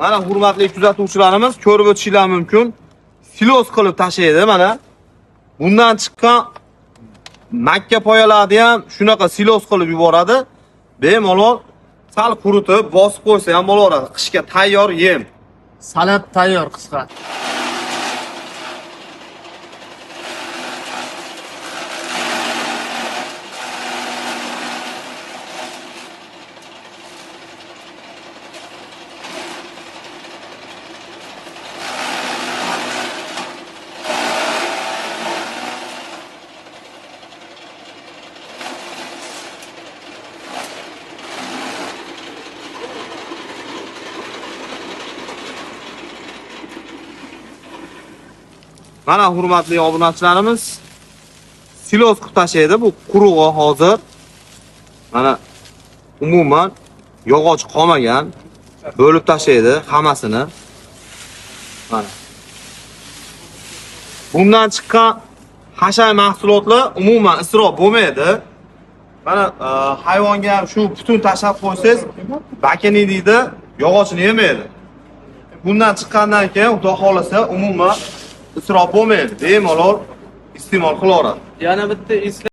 Mana hurmatli kuzatuvchilarimiz, ko'rib o'tishingiz mumkin. Silos qilib tashlaydi mana. Bundan chiqqan makka poyalarni ham shunaqa silos qilib yuboradi. Bemalol sal quritib, bosib qo'ysa ham bo'laveradi. Qishga tayyor yem. Salat tayyor qisqa. Mana hurmatli obunachilarimiz, silos qilib tashlaydi. Bu qurug'i hozir. Mana umuman yog'och qolmagan. Bo'lib tashlaydi hammasini. Mana. Bundan chiqqan hashay mahsulotlar umuman isrof bo'lmaydi. Mana hayvonga ham shu butun tashlab qo'ysangiz, bakini deydi, yog'ochni yemaydi. Bundan chiqqandan keyin xudo xolasa umuman isrof bo'lmaydi. Bemalol iste'mol qilaveradi. Yana bitta